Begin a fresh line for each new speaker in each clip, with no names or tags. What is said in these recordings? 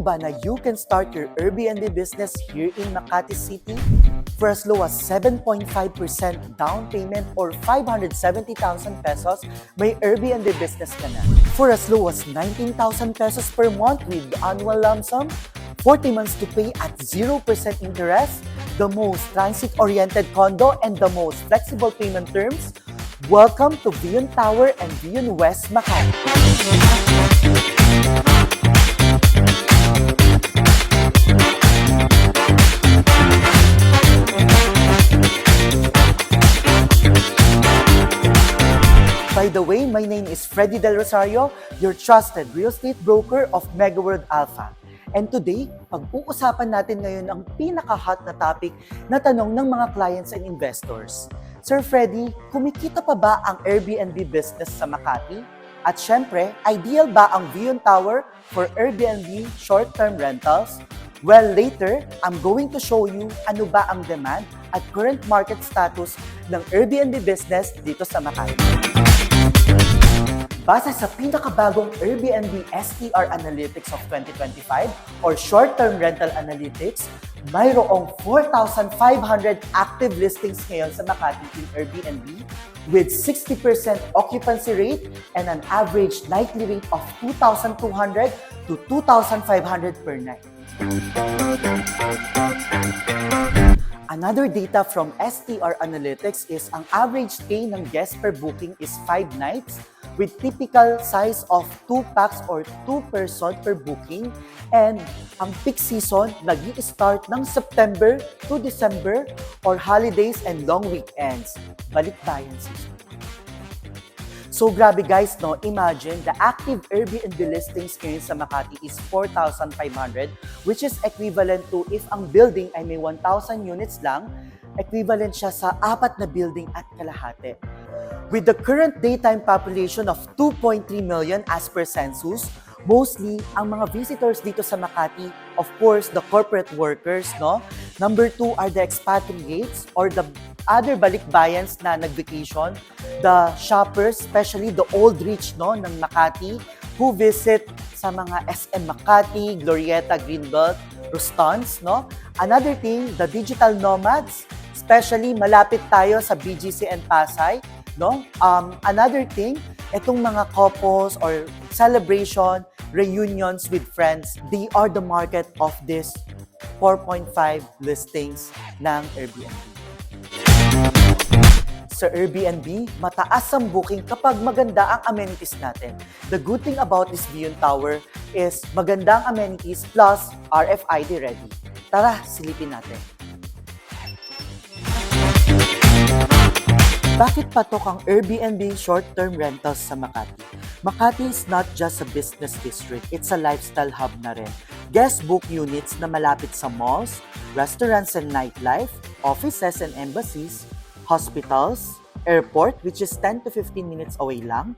mo ba na you can start your Airbnb business here in Makati City? For as low as 7.5% down payment or 570,000 pesos, may Airbnb business ka na. For as low as 19,000 pesos per month with annual lump sum, 40 months to pay at 0% interest, the most transit-oriented condo and the most flexible payment terms, welcome to Vion Tower and Vion West Makati. By the way, my name is Freddy Del Rosario, your trusted real estate broker of MegaWorld Alpha. And today, pag-uusapan natin ngayon ang pinaka-hot na topic na tanong ng mga clients and investors. Sir Freddy, kumikita pa ba ang Airbnb business sa Makati? At syempre, ideal ba ang Vion Tower for Airbnb short-term rentals? Well, later, I'm going to show you ano ba ang demand at current market status ng Airbnb business dito sa Makati. Base sa pinakabagong Airbnb STR Analytics of 2025 or Short-Term Rental Analytics, mayroong 4,500 active listings ngayon sa Makati in Airbnb with 60% occupancy rate and an average nightly rate of 2,200 to 2,500 per night. Another data from STR Analytics is ang average stay ng guest per booking is 5 nights with typical size of 2 packs or 2 person per booking, and ang peak season nag-i-start ng September to December or holidays and long weekends, balikbayan season. So grabe guys, no? Imagine the active Airbnb listings ngayon sa Makati is 4,500, which is equivalent to if ang building ay may 1,000 units lang, equivalent siya sa 4 na building at kalahati. With the current daytime population of 2.3 million as per census, mostly ang mga visitors dito sa Makati, of course, the corporate workers, no? Number 2 are the expatriates or the other balikbayans na nag-vacation, the shoppers, especially the old rich, no, ng Makati, who visit sa mga SM Makati, Glorieta, Greenbelt, Rustons, no? Another thing, the digital nomads, especially malapit tayo sa BGC and Pasay, no? Another thing, itong mga couples or celebration, reunions with friends, they are the market of this 4.5 listings ng Airbnb. Sa Airbnb, mataas ang booking kapag maganda ang amenities natin. The good thing about this Vion Tower is maganda ang amenities plus RFID ready. Tara, silipin natin. Bakit patok ang Airbnb short-term rentals sa Makati? Makati is not just a business district, it's a lifestyle hub na rin. Guest book units na malapit sa malls, restaurants and nightlife, offices and embassies, hospitals, airport which is 10 to 15 minutes away lang,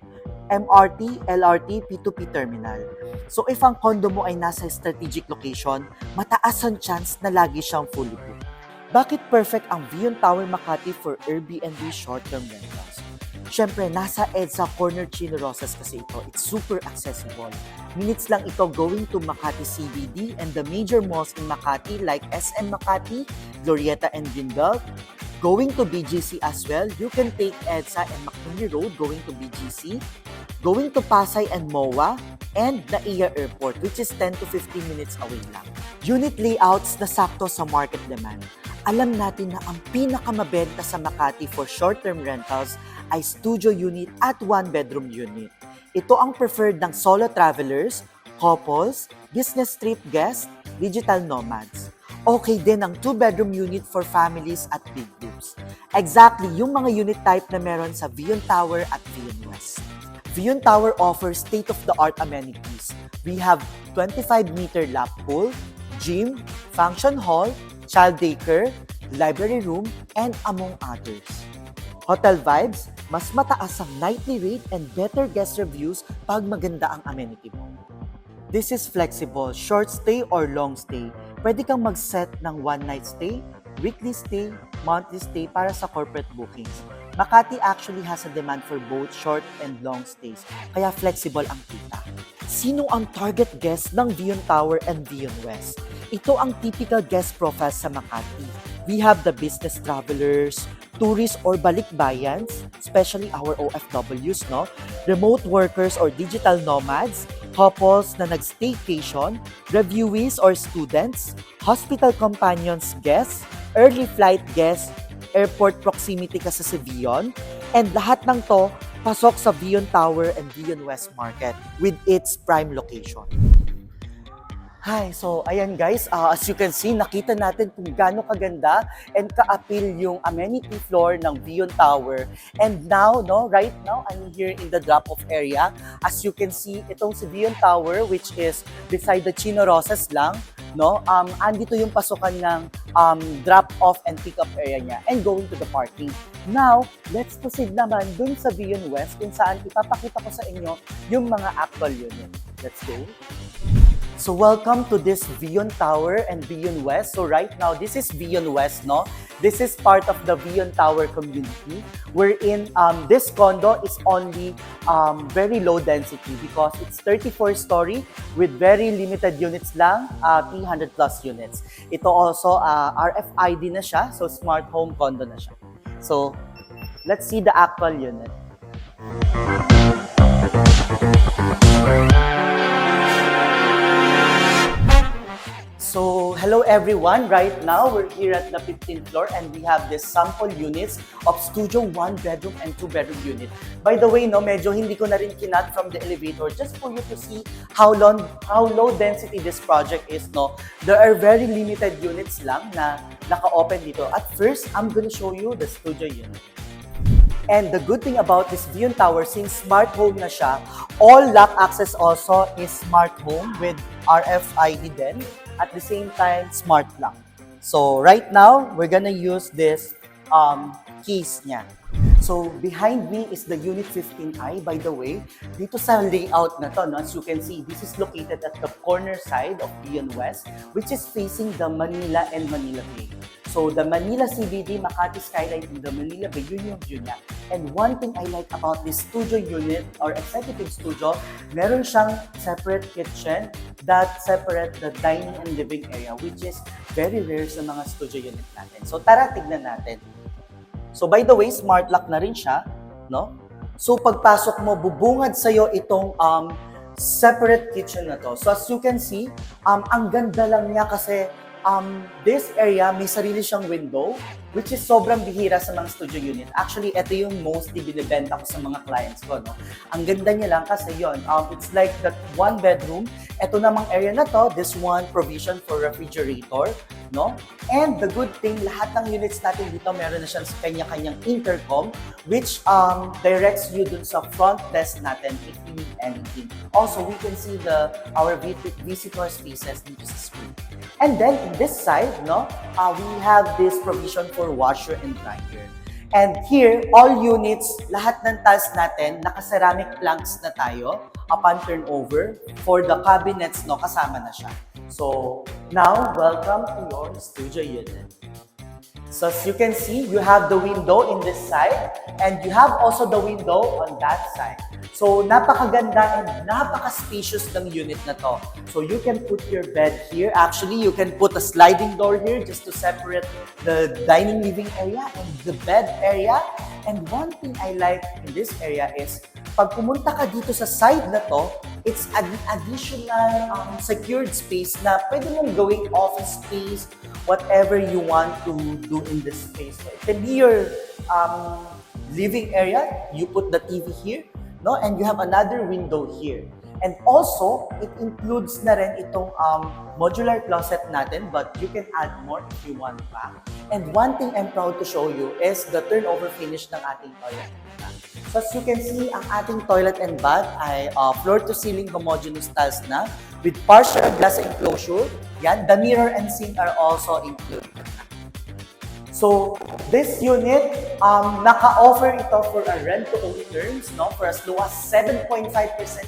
MRT, LRT, P2P terminal. So if ang condo mo ay nasa strategic location, mataas ang chance na lagi siyang fully booked. Bakit perfect ang Vion Tower Makati for Airbnb short-term rentals? Siyempre, nasa EDSA Corner Chino Rosas kasi ito. It's super accessible. Minutes lang ito going to Makati CBD and the major malls in Makati like SM Makati, Glorieta and Greenbelt. Going to BGC as well, you can take EDSA and McNally Road going to BGC. Going to Pasay and MOA and NAIA Airport which is 10 to 15 minutes away lang. Unit layouts na sakto sa market demand. Alam natin na ang pinakamabenta sa Makati for short-term rentals ay studio unit at one-bedroom unit. Ito ang preferred ng solo travelers, couples, business trip guests, digital nomads. Okay din ang two-bedroom unit for families at big groups. Exactly yung mga unit type na meron sa Vion Tower at Vion West. Vion Tower offers state-of-the-art amenities. We have 25-meter lap pool, gym, function hall, child daycare, library room, and among others. Hotel vibes, mas mataas ang nightly rate and better guest reviews pag maganda ang amenity mo. This is flexible, short stay or long stay. Pwede kang mag-set ng one-night stay, weekly stay, monthly stay para sa corporate bookings. Makati actually has a demand for both short and long stays, kaya flexible ang kita. Sino ang target guest ng Vion Tower and Vion West? Ito ang typical guest profile sa Makati. We have the business travelers, tourists or balikbayans, especially our OFWs, no? Remote workers or digital nomads, couples na nag-staycation, reviewees or students, hospital companions guests, early flight guests, airport proximity kasi sa Vion, and lahat ng to pasok sa Vion Tower and Vion West Market with its prime location. Hi, so ayan guys, as you can see, nakita natin kung gaano kaganda and ka-appeal yung amenity floor ng Vion Tower. And now, no, right now, I'm here in the drop-off area. As you can see, itong si Vion Tower, which is beside the Chino Rosas lang, no, andito yung pasukan ng drop-off and pick-up area niya and going to the parking. Now, let's proceed naman dun sa Vion West kung saan ipapakita ko sa inyo yung mga actual unit. Let's go. So welcome to this Vion Tower and Vion West. So right now, this is Vion West, no? This is part of the Vion Tower community wherein this condo is only very low density because it's 34-story with very limited units lang, 300 plus units. Ito also RFID na siya, so smart home condo na siya. So let's see the actual unit. So, hello everyone. Right now, we're here at the 15th floor and we have this sample units of studio 1 bedroom and 2 bedroom unit. By the way, no, medyo hindi ko na rin kinat from the elevator just for you to see how low density this project is, no. There are very limited units lang na naka-open dito. At first, I'm gonna show you the studio unit. And the good thing about this Vion Tower, since smart home na siya, all lock access also is smart home with RFID din. At the same time, smart lock. So right now, we're gonna use this keys niya. So behind me is the Unit 15I. By the way, dito sa layout na to, no, as you can see, this is located at the corner side of Vion West, which is facing the Manila and Manila Bay. So the Manila CBD, Makati Skyline, and the Manila Bay, yun yung view niya. And one thing I like about this studio unit or executive studio, meron siyang separate kitchen that separate the dining and living area, which is very rare sa mga studio unit natin. So tara, tignan natin. So by the way, smart lock na rin siya, no? So pagpasok mo, bubungad sa'yo itong separate kitchen na to. So as you can see, ang ganda lang niya kasi this area, may sarili siyang window, which is sobrang bihira sa mga studio unit. Actually, ito yung mostly binibenta ko sa mga clients ko, no? Ang ganda niya lang kasi yun, it's like that 1 bedroom. Ito namang area na to, this one provision for refrigerator, no? And the good thing, lahat ng units natin dito, meron na siyang kanya-kanyang intercom, which directs you dun sa front desk natin if you need anything. Also, we can see our visitor spaces dito sa screen. And then, in this side, no, we have this provision for washer and dryer. And here, all units, lahat ng tiles natin, naka-ceramic planks na tayo upon turnover. For the cabinets, no, kasama na siya. So, now, welcome to your studio unit. So, as you can see, you have the window in this side, and you have also the window on that side. So, napakaganda and napaka-spacious ng unit na to. So, you can put your bed here. Actually, you can put a sliding door here just to separate the dining living area and the bed area. And one thing I like in this area is, pag pumunta ka dito sa side na to, it's an additional secured space na pwede mong gawing office space, whatever you want to do in this space. So, it can be your living area. You put the TV here, no? And you have another window here. And also, it includes na rin itong modular closet natin, but you can add more if you want pa. And one thing I'm proud to show you is the turnover finish ng ating toilet and bath. So as you can see, ang ating toilet and bath ay floor-to-ceiling homogeneous tiles na with partial glass enclosure. Yan, the mirror and sink are also included. So, this unit, naka-offer ito for a rent-to-own terms, no? For as low as 7.5%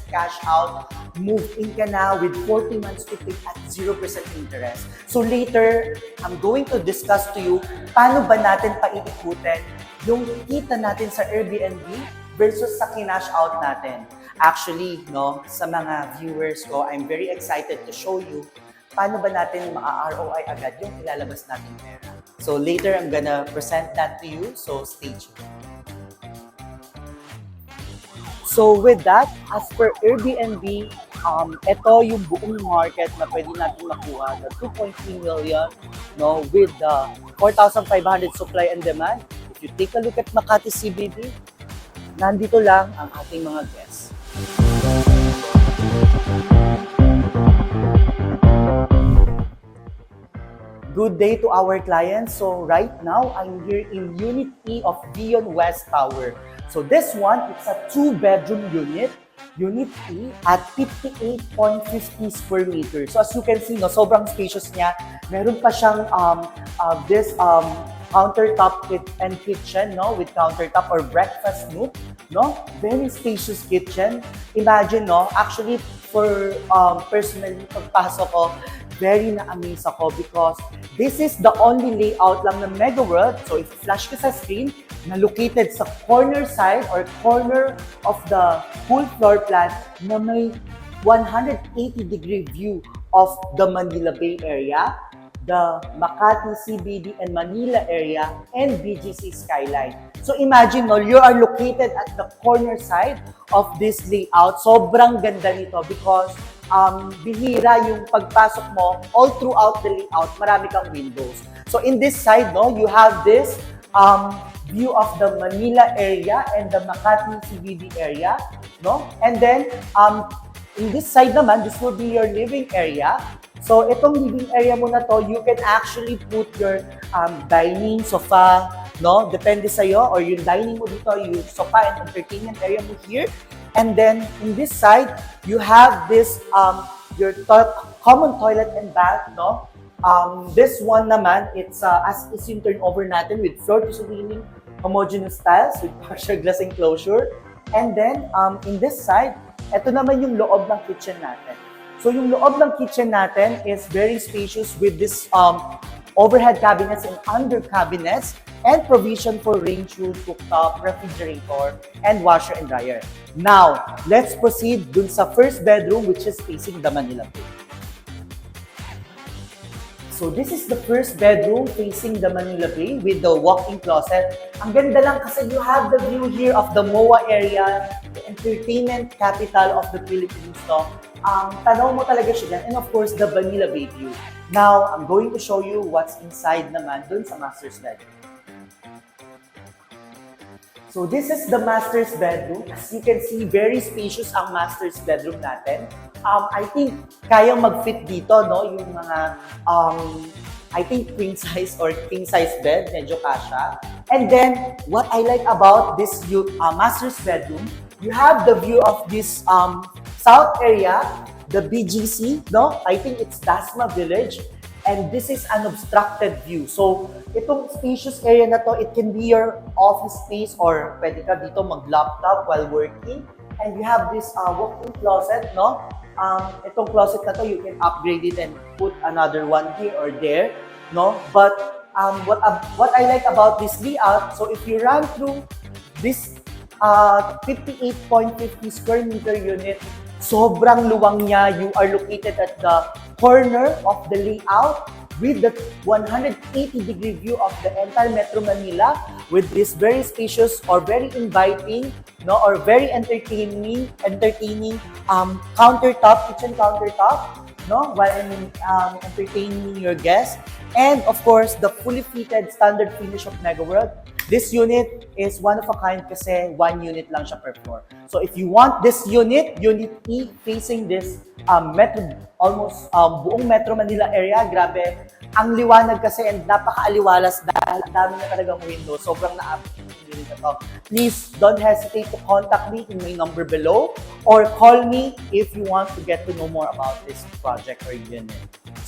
cash out, move in ka na with 40 months to pay at 0% interest. So later, I'm going to discuss to you paano ba natin paiikutin yung kita natin sa Airbnb versus sa kinash out natin. Actually, no, sa mga viewers ko, I'm very excited to show you paano ba natin ma-ROI agad yung ilalabas natin pera. So later, I'm gonna present that to you, so stay tuned. So with that, as per Airbnb, ito yung buong market na pwede natin makuha na 2.3 million, no, with the 4,500 supply and demand. If you take a look at Makati CBD, nandito lang ang ating mga guests. Good day to our clients. So right now, I'm here in Unit E of Vion West Tower. So this one, it's a 2-bedroom unit. Unit E at 58.50 square meters. So as you can see, no, sobrang spacious niya. Meron pa siyang this countertop and kitchen, no, with countertop or breakfast nook, no. Very spacious kitchen. Imagine, no, actually for personally pagpasok ko, very na-amaze ako because this is the only layout lang ng Mega World. So if flash ka sa screen, na located sa corner side or corner of the full floor plan na may 180-degree view of the Manila Bay area, the Makati CBD and Manila area, and BGC skyline. So imagine, no, you are located at the corner side of this layout. Sobrang ganda nito because bihira yung pagpasok mo all throughout the layout, marami kang windows. So in this side, no, you have this view of the Manila area and the Makati CBD area, no? And then in this side naman, this will be your living area. So itong living area mo na to, you can actually put your dining sofa, no? Depende sa'yo, or yung dining mo dito, yung sofa and entertainment area mo here. And then in this side, you have this your common toilet and bath, no? This one naman, it's as is yung turnover natin with floor to ceiling homogeneous tiles with partial glass enclosure. And then in this side, ito naman yung loob ng kitchen natin. So yung loob ng kitchen natin is very spacious with this overhead cabinets and under cabinets and provision for range room, cooktop, refrigerator, and washer and dryer. Now, let's proceed dun sa first bedroom which is facing the Manila Bay. So this is the first bedroom facing the Manila Bay with the walk-in closet. Ang ganda lang kasi you have the view here of the MOA area, the entertainment capital of the Philippines. No? Tanaw mo talaga siya dyan. And of course, the Manila Bay view. Now, I'm going to show you what's inside naman dun sa master's bedroom. So this is the master's bedroom. As you can see, very spacious ang master's bedroom natin. I think kayang mag-fit dito, no, yung mga I think queen size or king size bed, medyo kasha. And then what I like about this master's bedroom, you have the view of this south area, the BGC, no? I think it's Dasma Village. And this is an obstructed view. So, itong spacious area na to, it can be your office space or pwede ka dito mag-laptop while working. And you have this walk-in closet, no? Itong closet na to, you can upgrade it and put another one here or there, no? But what I like about this layout, so if you run through this 58.50 square meter unit, sobrang luwang niya. You are located at the corner of the layout with the 180-degree view of the entire Metro Manila with this very spacious or very inviting, no, or very entertaining countertop, kitchen countertop, no, while entertaining your guests. And of course, the fully fitted standard finish of Mega World. This unit is one of a kind kasi one unit lang siya per floor. So if you want this unit, Unit E facing this almost buong Metro Manila area, grabe, ang liwanag kasi and napaka-aliwalas dahil ang dami na talagang window. Sobrang na-appreciate yung unit na to. Please don't hesitate to contact me in my number below or call me if you want to get to know more about this project or unit.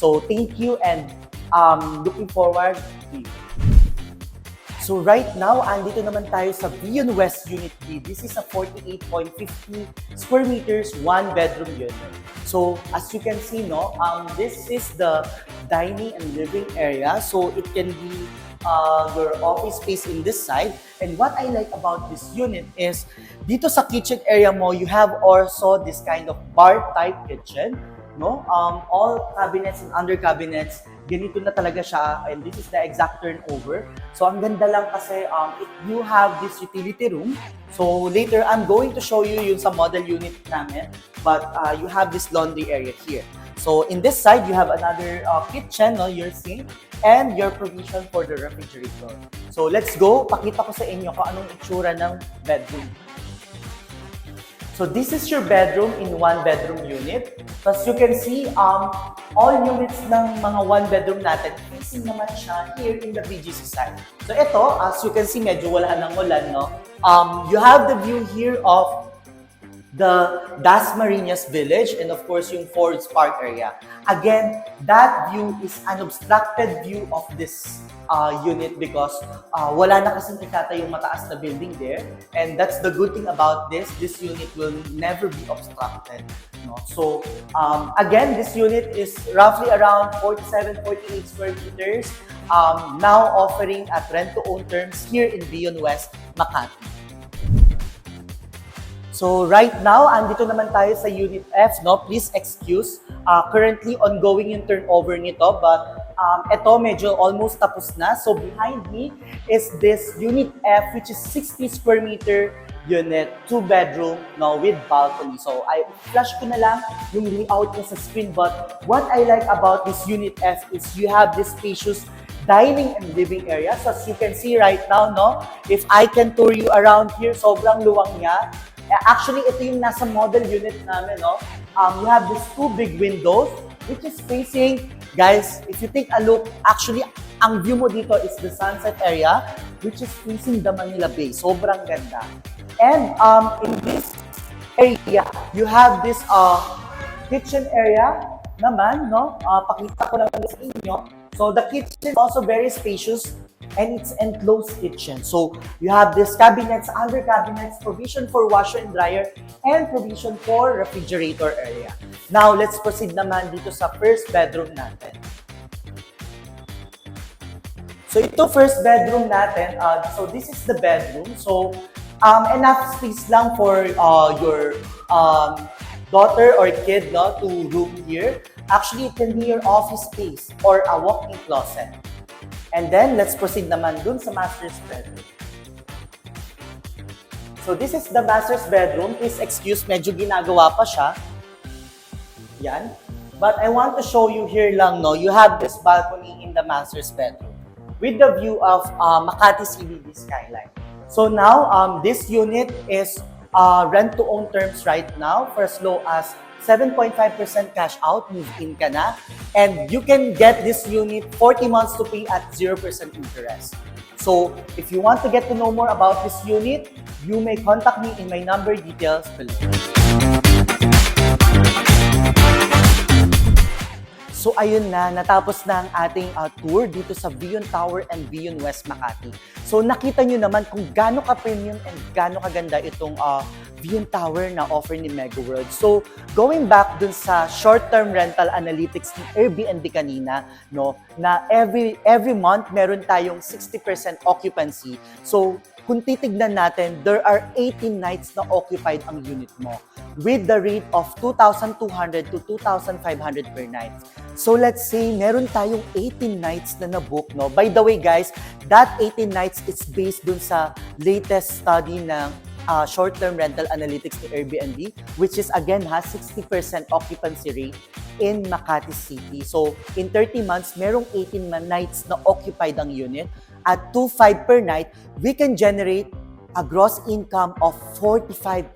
So thank you and looking forward to you. So right now, andito naman tayo sa Vion West Unit B. This is a 48.50 square meters, one bedroom unit. So as you can see, no, this is the dining and living area. So it can be your office space in this side. And what I like about this unit is, dito sa kitchen area mo, you have also this kind of bar type kitchen, no? All cabinets and under cabinets, ganito na talaga siya, and this is the exact turnover. So ang ganda lang kasi you have this utility room. So later I'm going to show you yung sa model unit namin, but you have this laundry area here. So in this side, you have another kitchen, no, your sink, and your provision for the refrigerator. So let's go, pakita ko sa inyo kung anong itsura ng bedroom. So this is your bedroom in one bedroom unit. As you can see, all units ng mga one bedroom natin, facing naman siya here in the BGC side. So ito, as you can see, medyo wala nang ulan, no? You have the view here of the Dasmariñas Village and of course yung Ford's Park area. Again, that view is an obstructed view of this unit because wala na kasing itatayong mataas na building there, and that's the good thing about this unit will never be obstructed, no? So again, this unit is roughly around 47-48 square meters, now offering at rent-to-own terms here in Vion West, Makati. So right now, andito naman tayo sa Unit F, no? Please excuse. Currently ongoing yung turnover nito, but ito medyo almost tapos na. So behind me is this Unit F, which is 60 square meter unit, 2 bedroom, no, with balcony. So I flash ko na lang yung layout niya sa screen, but what I like about this Unit F is you have this spacious dining and living area. So as you can see right now, no, if I can tour you around here, sobrang luwang niya. Actually, ito yung nasa model unit namin, no? You have these 2 big windows, which is facing, guys, if you take a look, actually, ang view mo dito is the sunset area, which is facing the Manila Bay. Sobrang ganda. And in this area, you have this kitchen area naman, no? Pakita ko lang sa inyo. So the kitchen is also very spacious, and it's enclosed kitchen. So you have this cabinets, under cabinets, provision for washer and dryer, and provision for refrigerator area. Now, let's proceed naman dito sa first bedroom natin. So ito first bedroom natin, so this is the bedroom. So enough space lang for your daughter or kid, no, to room here. Actually, it can be your office space or a walk-in closet. And then, let's proceed naman dun sa master's bedroom. So, this is the master's bedroom. Please excuse, medyo ginagawa pa siya. Yan. But I want to show you here lang, no, you have this balcony in the master's bedroom with the view of Makati CBD skyline. So now, this unit is rent-to-own terms right now for as low as 7.5% cash out, move-in ka na, and you can get this unit 40 months to pay at 0% interest. So, if you want to get to know more about this unit, you may contact me in my number details below. So ayun na, natapos na ang ating tour dito sa Vion Tower and Vion West, Makati. So nakita nyo naman kung gaano ka-premium and gaano kaganda itong Vion Tower na offer ni MegaWorld. So going back dun sa short-term rental analytics ni Airbnb kanina, no, na every month meron tayong 60% occupancy. So kung titignan natin, there are 18 nights na occupied ang unit mo with the rate of 2,200 to 2,500 per night. So let's say meron tayong 18 nights na na-book, no? By the way guys, that 18 nights is based dun sa latest study ng short-term rental analytics ni Airbnb, which is again has 60% occupancy rate in Makati City. So in 30 months, merong 18 nights na occupied ang unit. At 2,500 per night, we can generate a gross income of 45,000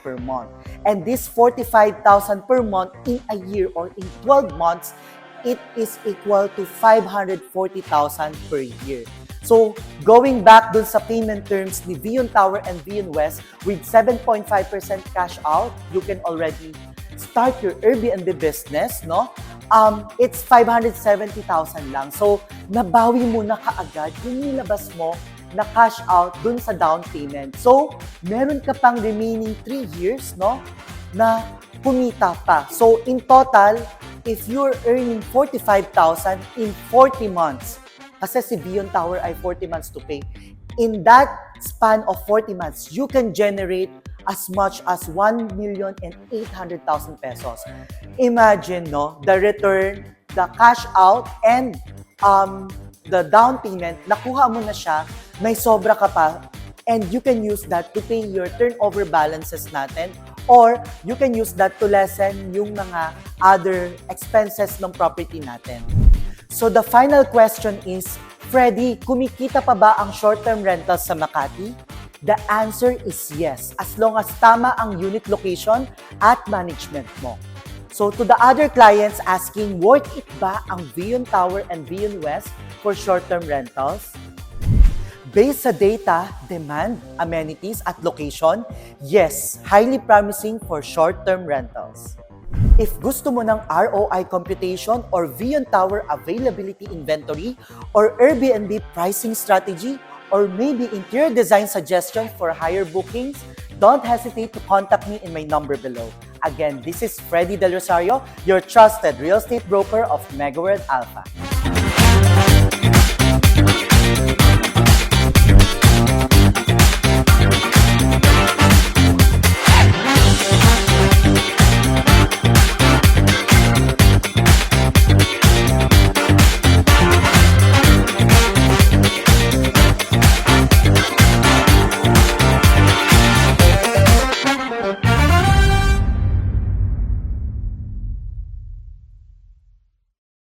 per month. And this 45,000 per month in a year or in 12 months, it is equal to 540,000 per year. So, going back dun sa payment terms ni Vion Tower and Vion West, with 7.5% cash out, you can already start your Airbnb business, no? It's 570,000 lang. So, nabawi mo na kaagad yung nilabas mo na cash out dun sa down payment. So, meron ka pang remaining 3 years, no, na kumita pa. So, in total, if you're earning 45,000 in 40 months, Kasi si Vion Tower ay 40 months to pay. In that span of 40 months, you can generate as much as 1,800,000 pesos. Imagine, no, the return, the cash out, and the down payment, nakuha mo na siya, may sobra ka pa, and you can use that to pay your turnover balances natin, or you can use that to lessen yung mga other expenses ng property natin. So the final question is, Freddy, kumikita pa ba ang short-term rentals sa Makati? The answer is yes, as long as tama ang unit location at management mo. So to the other clients asking, worth it ba ang Vion Tower and Vion West for short-term rentals? Based sa data, demand, amenities at location, yes, highly promising for short-term rentals. If gusto mo ng ROI computation or Vion Tower availability inventory or Airbnb pricing strategy or maybe interior design suggestions for higher bookings, don't hesitate to contact me in my number below. Again, this is Freddy Del Rosario, your trusted real estate broker of MegaWorld Alpha.